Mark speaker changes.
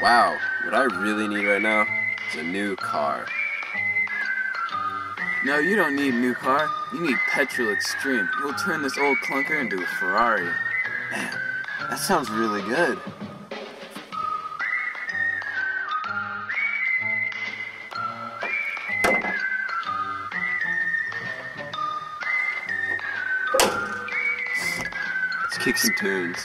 Speaker 1: Wow, what I really need right now is a new car.
Speaker 2: No, you don't need a new car. You need Petrol Extreme. You'll turn this old clunker into a Ferrari.
Speaker 1: Man, that sounds really good. Let's kick some tunes.